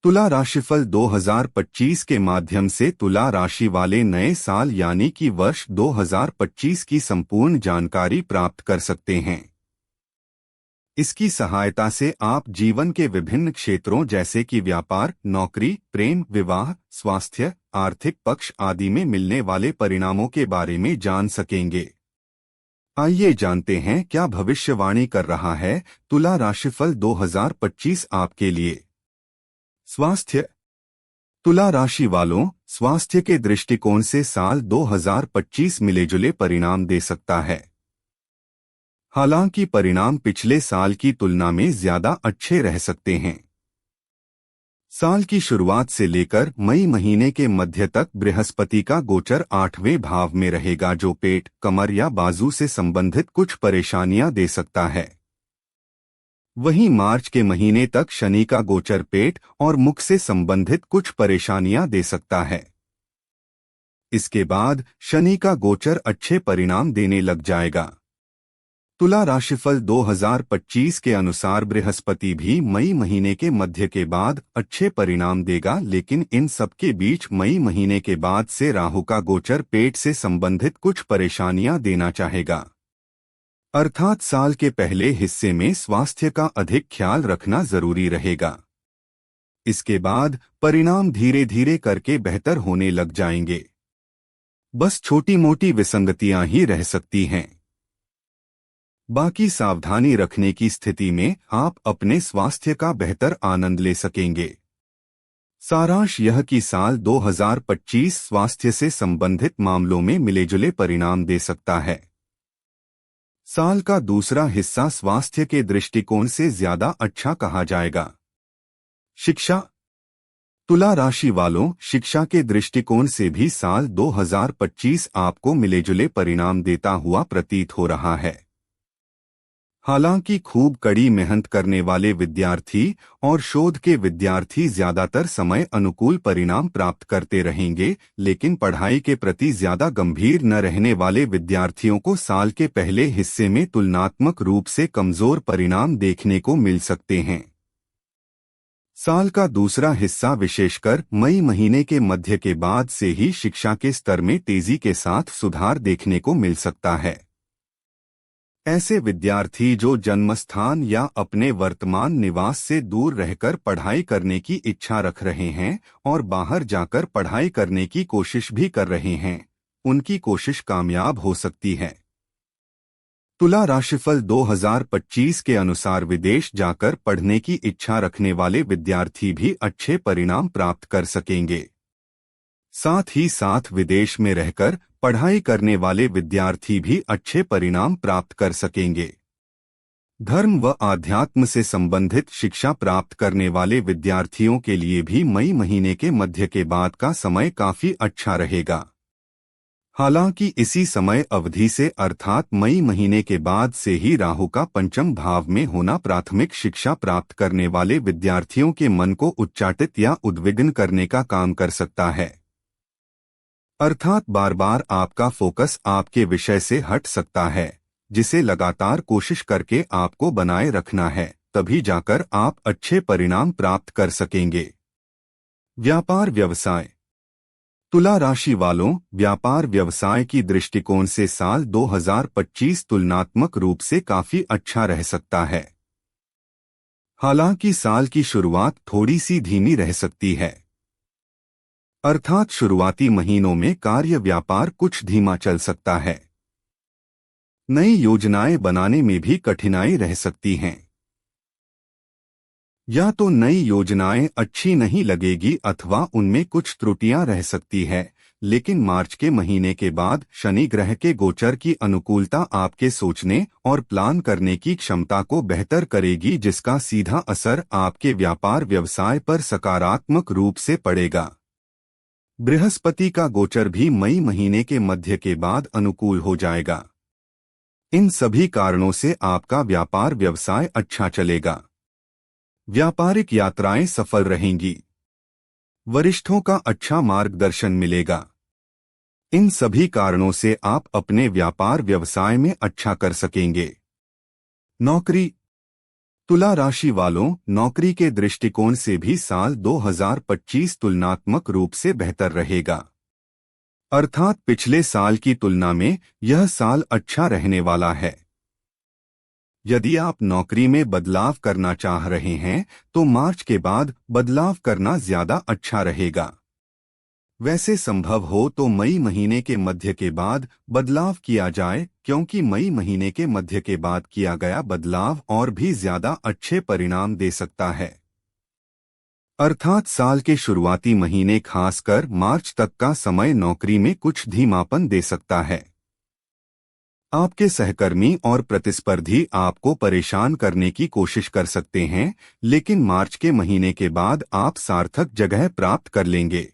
तुला राशिफल 2025 के माध्यम से तुला राशि वाले नए साल यानी कि वर्ष 2025 की संपूर्ण जानकारी प्राप्त कर सकते हैं। इसकी सहायता से आप जीवन के विभिन्न क्षेत्रों जैसे कि व्यापार, नौकरी, प्रेम, विवाह, स्वास्थ्य, आर्थिक पक्ष आदि में मिलने वाले परिणामों के बारे में जान सकेंगे। आइए जानते हैं क्या भविष्यवाणी कर रहा है तुला राशिफल 2025 आपके लिए। स्वास्थ्य। तुला राशि वालों, स्वास्थ्य के दृष्टिकोण से साल 2025 मिलेजुले परिणाम दे सकता है। हालांकि परिणाम पिछले साल की तुलना में ज्यादा अच्छे रह सकते हैं। साल की शुरुआत से लेकर मई महीने के मध्य तक बृहस्पति का गोचर 8वें भाव में रहेगा, जो पेट, कमर या बाजू से संबंधित कुछ परेशानियां दे सकता है। वहीं मार्च के महीने तक शनि का गोचर पेट और मुख से संबंधित कुछ परेशानियां दे सकता है। इसके बाद शनि का गोचर अच्छे परिणाम देने लग जाएगा। तुला राशिफल 2025 के अनुसार बृहस्पति भी मई महीने के मध्य के बाद अच्छे परिणाम देगा, लेकिन इन सब के बीच मई महीने के बाद से राहु का गोचर पेट से संबंधित कुछ परेशानियां देना चाहेगा। अर्थात साल के पहले हिस्से में स्वास्थ्य का अधिक ख्याल रखना जरूरी रहेगा। इसके बाद परिणाम धीरे धीरे करके बेहतर होने लग जाएंगे। बस छोटी मोटी विसंगतियां ही रह सकती हैं। बाकी सावधानी रखने की स्थिति में आप अपने स्वास्थ्य का बेहतर आनंद ले सकेंगे। सारांश यह कि साल 2025 स्वास्थ्य से संबंधित मामलों में मिलेजुले परिणाम दे सकता है। साल का दूसरा हिस्सा स्वास्थ्य के दृष्टिकोण से ज्यादा अच्छा कहा जाएगा। शिक्षा। तुला राशि वालों, शिक्षा के दृष्टिकोण से भी साल 2025 आपको मिलेजुले परिणाम देता हुआ प्रतीत हो रहा है। हालांकि खूब कड़ी मेहनत करने वाले विद्यार्थी और शोध के विद्यार्थी ज्यादातर समय अनुकूल परिणाम प्राप्त करते रहेंगे, लेकिन पढ़ाई के प्रति ज्यादा गंभीर न रहने वाले विद्यार्थियों को साल के पहले हिस्से में तुलनात्मक रूप से कमजोर परिणाम देखने को मिल सकते हैं। साल का दूसरा हिस्सा विशेषकर मई महीने के मध्य के बाद से ही शिक्षा के स्तर में तेजी के साथ सुधार देखने को मिल सकता है। ऐसे विद्यार्थी जो जन्मस्थान या अपने वर्तमान निवास से दूर रहकर पढ़ाई करने की इच्छा रख रहे हैं और बाहर जाकर पढ़ाई करने की कोशिश भी कर रहे हैं, उनकी कोशिश कामयाब हो सकती है। तुला राशिफल 2025 के अनुसार विदेश जाकर पढ़ने की इच्छा रखने वाले विद्यार्थी भी अच्छे परिणाम प्राप्त कर सकेंगे। साथ ही साथ विदेश में रहकर पढ़ाई करने वाले विद्यार्थी भी अच्छे परिणाम प्राप्त कर सकेंगे। धर्म व आध्यात्म से संबंधित शिक्षा प्राप्त करने वाले विद्यार्थियों के लिए भी मई महीने के मध्य के बाद का समय काफी अच्छा रहेगा। हालांकि इसी समय अवधि से अर्थात मई महीने के बाद से ही राहु का पंचम भाव में होना प्राथमिक शिक्षा प्राप्त करने वाले विद्यार्थियों के मन को उच्चाटित या उद्विग्न करने का काम कर सकता है। अर्थात बार बार आपका फोकस आपके विषय से हट सकता है, जिसे लगातार कोशिश करके आपको बनाए रखना है, तभी जाकर आप अच्छे परिणाम प्राप्त कर सकेंगे। व्यापार व्यवसाय। तुला राशि वालों, व्यापार व्यवसाय की दृष्टिकोण से साल 2025 तुलनात्मक रूप से काफी अच्छा रह सकता है। हालांकि साल की शुरुआत थोड़ी सी धीमी रह सकती है। अर्थात शुरुआती महीनों में कार्य व्यापार कुछ धीमा चल सकता है। नई योजनाएं बनाने में भी कठिनाई रह सकती हैं। या तो नई योजनाएं अच्छी नहीं लगेगी अथवा उनमें कुछ त्रुटियां रह सकती है, लेकिन मार्च के महीने के बाद शनि ग्रह के गोचर की अनुकूलता आपके सोचने और प्लान करने की क्षमता को बेहतर करेगी, जिसका सीधा असर आपके व्यापार व्यवसाय पर सकारात्मक रूप से पड़ेगा। बृहस्पति का गोचर भी मई महीने के मध्य के बाद अनुकूल हो जाएगा। इन सभी कारणों से आपका व्यापार व्यवसाय अच्छा चलेगा। व्यापारिक यात्राएं सफल रहेंगी। वरिष्ठों का अच्छा मार्गदर्शन मिलेगा। इन सभी कारणों से आप अपने व्यापार व्यवसाय में अच्छा कर सकेंगे। नौकरी। तुला राशि वालों, नौकरी के दृष्टिकोण से भी साल 2025 तुलनात्मक रूप से बेहतर रहेगा। अर्थात पिछले साल की तुलना में यह साल अच्छा रहने वाला है। यदि आप नौकरी में बदलाव करना चाह रहे हैं तो मार्च के बाद बदलाव करना ज्यादा अच्छा रहेगा। वैसे संभव हो तो मई महीने के मध्य के बाद बदलाव किया जाए, क्योंकि मई महीने के मध्य के बाद किया गया बदलाव और भी ज्यादा अच्छे परिणाम दे सकता है। अर्थात साल के शुरुआती महीने खासकर मार्च तक का समय नौकरी में कुछ धीमापन दे सकता है। आपके सहकर्मी और प्रतिस्पर्धी आपको परेशान करने की कोशिश कर सकते हैं, लेकिन मार्च के महीने के बाद आप सार्थक जगह प्राप्त कर लेंगे।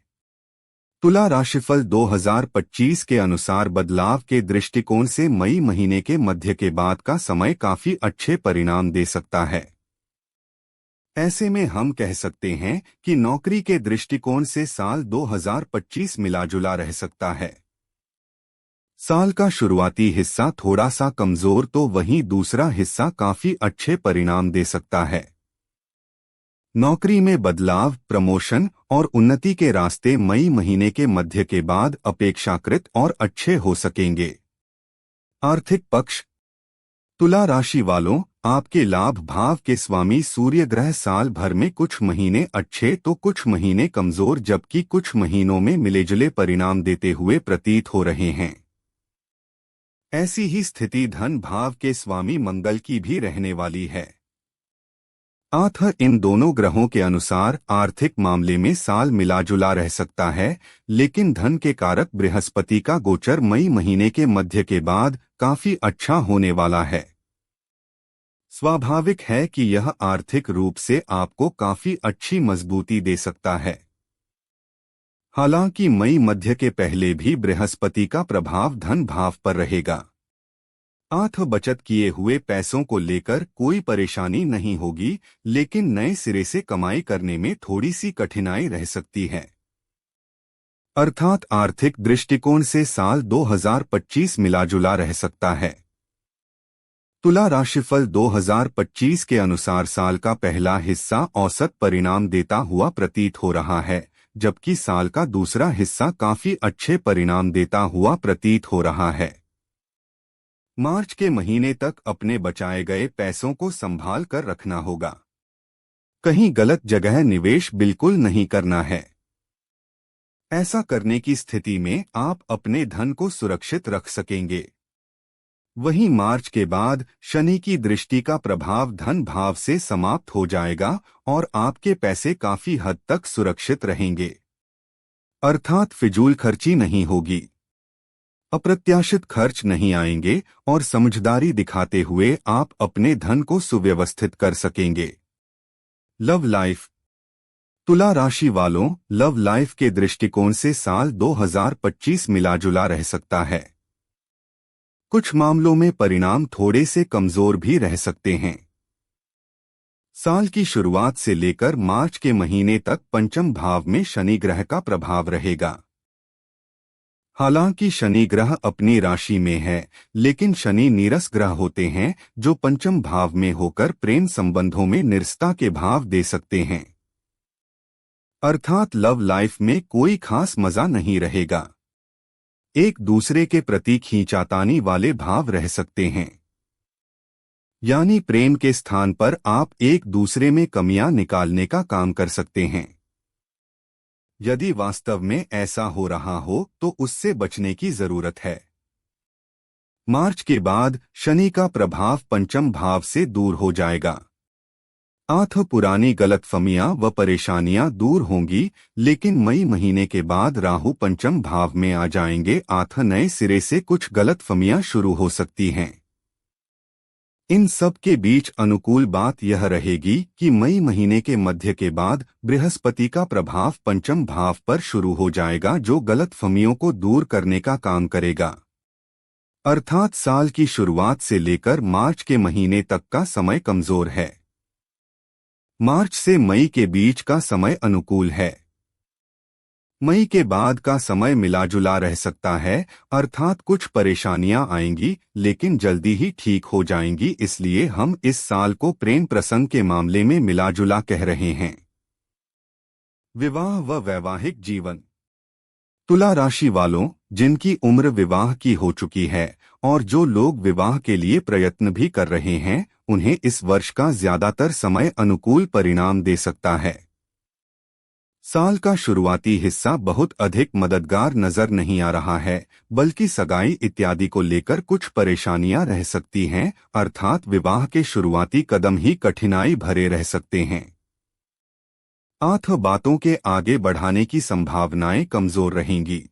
तुला राशिफल 2025 के अनुसार बदलाव के दृष्टिकोण से मई महीने के मध्य के बाद का समय काफी अच्छे परिणाम दे सकता है। ऐसे में हम कह सकते हैं कि नौकरी के दृष्टिकोण से साल 2025 मिला-जुला रह सकता है। साल का शुरुआती हिस्सा थोड़ा सा कमजोर तो वहीं दूसरा हिस्सा काफी अच्छे परिणाम दे सकता है। नौकरी में बदलाव, प्रमोशन और उन्नति के रास्ते मई महीने के मध्य के बाद अपेक्षाकृत और अच्छे हो सकेंगे। आर्थिक पक्ष, तुला राशि वालों, आपके लाभ भाव के स्वामी सूर्य ग्रह साल भर में कुछ महीने अच्छे तो कुछ महीने कमजोर, जबकि कुछ महीनों में मिलेजुले परिणाम देते हुए प्रतीत हो रहे हैं। ऐसी ही स्थिति धन भाव के स्वामी मंगल की भी रहने वाली है। इन दोनों ग्रहों के अनुसार आर्थिक मामले में साल मिला-जुला रह सकता है, लेकिन धन के कारक बृहस्पति का गोचर मई महीने के मध्य के बाद काफी अच्छा होने वाला है। स्वाभाविक है कि यह आर्थिक रूप से आपको काफी अच्छी मजबूती दे सकता है। हालांकि मई मध्य के पहले भी बृहस्पति का प्रभाव धन भाव पर रहेगा। बचत किए हुए पैसों को लेकर कोई परेशानी नहीं होगी, लेकिन नए सिरे से कमाई करने में थोड़ी सी कठिनाई रह सकती है। अर्थात आर्थिक दृष्टिकोण से साल 2025 मिला-जुला रह सकता है। तुला राशिफल 2025 के अनुसार साल का पहला हिस्सा औसत परिणाम देता हुआ प्रतीत हो रहा है, जबकि साल का दूसरा हिस्सा काफी अच्छे परिणाम देता हुआ प्रतीत हो रहा है। मार्च के महीने तक अपने बचाए गए पैसों को संभाल कर रखना होगा। कहीं गलत जगह निवेश बिल्कुल नहीं करना है। ऐसा करने की स्थिति में आप अपने धन को सुरक्षित रख सकेंगे। वहीं मार्च के बाद शनि की दृष्टि का प्रभाव धन भाव से समाप्त हो जाएगा और आपके पैसे काफी हद तक सुरक्षित रहेंगे। अर्थात फिजूल खर्ची नहीं होगी, अप्रत्याशित खर्च नहीं आएंगे और समझदारी दिखाते हुए आप अपने धन को सुव्यवस्थित कर सकेंगे। लव लाइफ, तुला राशि वालों, लव लाइफ के दृष्टिकोण से साल 2025 मिला-जुला रह सकता है। कुछ मामलों में परिणाम थोड़े से कमजोर भी रह सकते हैं। साल की शुरुआत से लेकर मार्च के महीने तक पंचम भाव में शनि ग्रह का प्रभाव रहेगा। हालांकि शनि ग्रह अपनी राशि में है, लेकिन शनि नीरस ग्रह होते हैं जो पंचम भाव में होकर प्रेम संबंधों में निरस्ता के भाव दे सकते हैं। अर्थात लव लाइफ में कोई खास मजा नहीं रहेगा। एक दूसरे के प्रति खींचातानी वाले भाव रह सकते हैं। यानी प्रेम के स्थान पर आप एक दूसरे में कमियां निकालने का काम कर सकते हैं। यदि वास्तव में ऐसा हो रहा हो तो उससे बचने की जरूरत है। मार्च के बाद शनि का प्रभाव पंचम भाव से दूर हो जाएगा। पुरानी गलतफहमियां व परेशानियां दूर होंगी, लेकिन मई महीने के बाद राहु पंचम भाव में आ जाएंगे। नए सिरे से कुछ गलतफहमियां शुरू हो सकती हैं। इन सब के बीच अनुकूल बात यह रहेगी कि मई महीने के मध्य के बाद बृहस्पति का प्रभाव पंचम भाव पर शुरू हो जाएगा, जो गलतफहमियों को दूर करने का काम करेगा। अर्थात साल की शुरुआत से लेकर मार्च के महीने तक का समय कमजोर है। मार्च से मई के बीच का समय अनुकूल है। मई के बाद का समय मिला जुला रह सकता है, अर्थात कुछ परेशानियां आएंगी लेकिन जल्दी ही ठीक हो जाएंगी, इसलिए हम इस साल को प्रेम प्रसंग के मामले में मिला जुला कह रहे हैं। विवाह व वैवाहिक जीवन। तुला राशि वालों, जिनकी उम्र विवाह की हो चुकी है और जो लोग विवाह के लिए प्रयत्न भी कर रहे हैं, उन्हें इस वर्ष का ज्यादातर समय अनुकूल परिणाम दे सकता है। साल का शुरुआती हिस्सा बहुत अधिक मददगार नजर नहीं आ रहा है, बल्कि सगाई इत्यादि को लेकर कुछ परेशानियां रह सकती हैं, अर्थात विवाह के शुरुआती कदम ही कठिनाई भरे रह सकते हैं। बातों के आगे बढ़ाने की संभावनाएं कमजोर रहेंगी।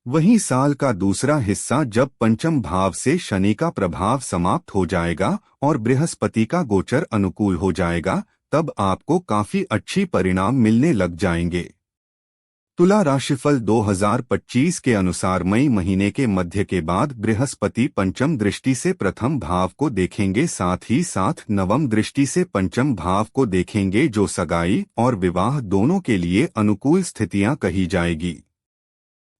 वहीं साल का दूसरा हिस्सा जब पंचम भाव से शनि का प्रभाव समाप्त हो जाएगा और बृहस्पति का गोचर अनुकूल हो जाएगा, तब आपको काफी अच्छी परिणाम मिलने लग जाएंगे। तुला राशिफल 2025 के अनुसार मई महीने के मध्य के बाद बृहस्पति पंचम दृष्टि से प्रथम भाव को देखेंगे, साथ ही साथ नवम दृष्टि से पंचम भाव को देखेंगे, जो सगाई और विवाह दोनों के लिए अनुकूल स्थितियां कही जाएगी।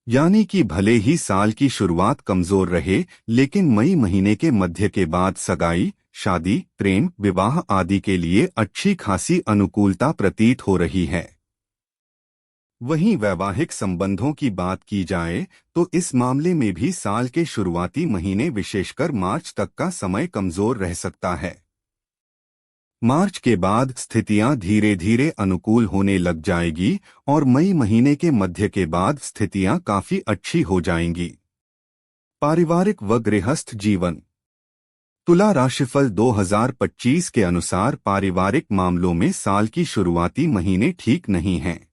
यानी कि भले ही साल की शुरुआत कमजोर रहे, लेकिन मई महीने के मध्य के बाद सगाई, शादी, प्रेम, विवाह आदि के लिए अच्छी खासी अनुकूलता प्रतीत हो रही है। वहीं वैवाहिक संबंधों की बात की जाए तो इस मामले में भी साल के शुरुआती महीने विशेषकर मार्च तक का समय कमजोर रह सकता है। मार्च के बाद स्थितियां धीरे धीरे अनुकूल होने लग जाएगी और मई महीने के मध्य के बाद स्थितियां काफी अच्छी हो जाएंगी। पारिवारिक व गृहस्थ जीवन। तुला राशिफल 2025 के अनुसार पारिवारिक मामलों में साल की शुरुआती महीने ठीक नहीं हैं।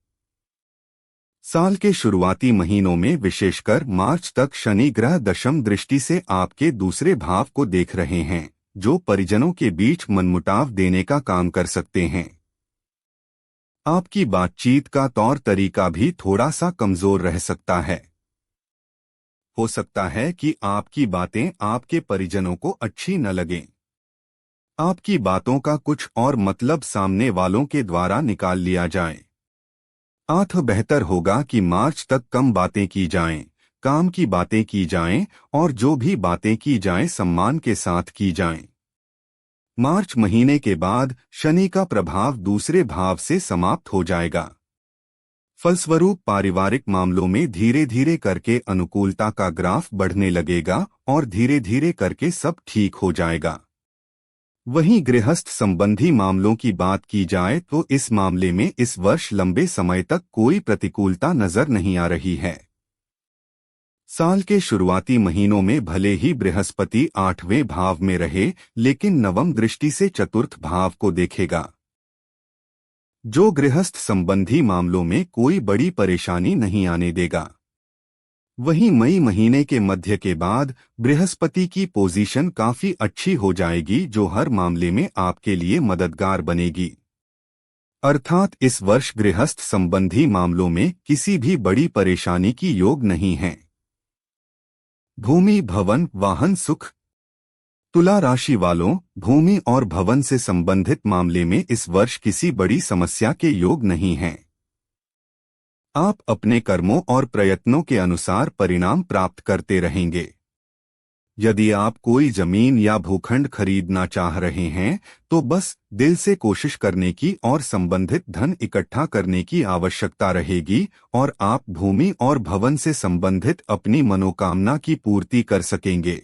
साल के शुरुआती महीनों में विशेषकर मार्च तक शनि ग्रह दशम दृष्टि से आपके दूसरे भाव को देख रहे हैं, जो परिजनों के बीच मनमुटाव देने का काम कर सकते हैं। आपकी बातचीत का तौर तरीका भी थोड़ा सा कमजोर रह सकता है। हो सकता है कि आपकी बातें आपके परिजनों को अच्छी न लगें। आपकी बातों का कुछ और मतलब सामने वालों के द्वारा निकाल लिया जाए। बेहतर होगा कि मार्च तक कम बातें की जाएं, काम की बातें की जाएं और जो भी बातें की जाएं सम्मान के साथ की जाएं। मार्च महीने के बाद शनि का प्रभाव दूसरे भाव से समाप्त हो जाएगा। फलस्वरूप पारिवारिक मामलों में धीरे धीरे करके अनुकूलता का ग्राफ बढ़ने लगेगा और धीरे धीरे करके सब ठीक हो जाएगा। वहीं गृहस्थ संबंधी मामलों की बात की जाए तो इस मामले में इस वर्ष लंबे समय तक कोई प्रतिकूलता नजर नहीं आ रही है। साल के शुरुआती महीनों में भले ही बृहस्पति 8वें भाव में रहे, लेकिन नवम दृष्टि से चतुर्थ भाव को देखेगा, जो गृहस्थ संबंधी मामलों में कोई बड़ी परेशानी नहीं आने देगा। वहीं मई महीने के मध्य के बाद बृहस्पति की पोजीशन काफी अच्छी हो जाएगी, जो हर मामले में आपके लिए मददगार बनेगी। अर्थात इस वर्ष गृहस्थ संबंधी मामलों में किसी भी बड़ी परेशानी की योग नहीं है। भूमि, भवन, वाहन, सुख। तुला राशि वालों, भूमि और भवन से संबंधित मामले में इस वर्ष किसी बड़ी समस्या के योग नहीं हैं। आप अपने कर्मों और प्रयत्नों के अनुसार परिणाम प्राप्त करते रहेंगे। यदि आप कोई जमीन या भूखंड खरीदना चाह रहे हैं तो बस दिल से कोशिश करने की और संबंधित धन इकट्ठा करने की आवश्यकता रहेगी और आप भूमि और भवन से संबंधित अपनी मनोकामना की पूर्ति कर सकेंगे।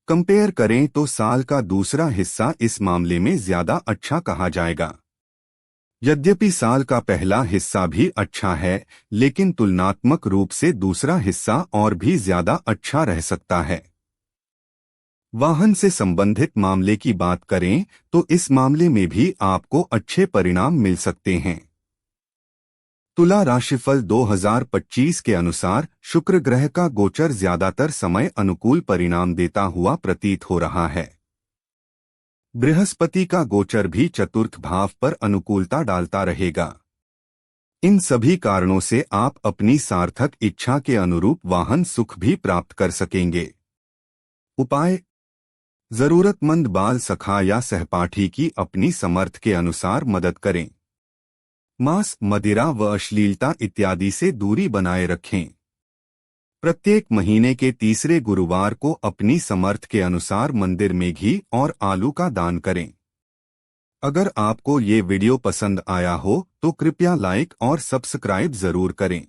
कंपेयर करें तो साल का दूसरा हिस्सा इस मामले में ज्यादा अच्छा कहा जाएगा। यद्यपि साल का पहला हिस्सा भी अच्छा है, लेकिन तुलनात्मक रूप से दूसरा हिस्सा और भी ज्यादा अच्छा रह सकता है। वाहन से संबंधित मामले की बात करें तो इस मामले में भी आपको अच्छे परिणाम मिल सकते हैं। तुला राशिफल 2025 के अनुसार शुक्र ग्रह का गोचर ज्यादातर समय अनुकूल परिणाम देता हुआ प्रतीत हो रहा है। बृहस्पति का गोचर भी चतुर्थ भाव पर अनुकूलता डालता रहेगा। इन सभी कारणों से आप अपनी सार्थक इच्छा के अनुरूप वाहन सुख भी प्राप्त कर सकेंगे। उपाय: जरूरतमंद बाल सखा या सहपाठी की अपनी समर्थ के अनुसार मदद करें। मांस, मदिरा व अश्लीलता इत्यादि से दूरी बनाए रखें। प्रत्येक महीने के तीसरे गुरुवार को अपनी समर्थ के अनुसार मंदिर में घी और आलू का दान करें। अगर आपको ये वीडियो पसंद आया हो तो कृपया लाइक और सब्सक्राइब जरूर करें।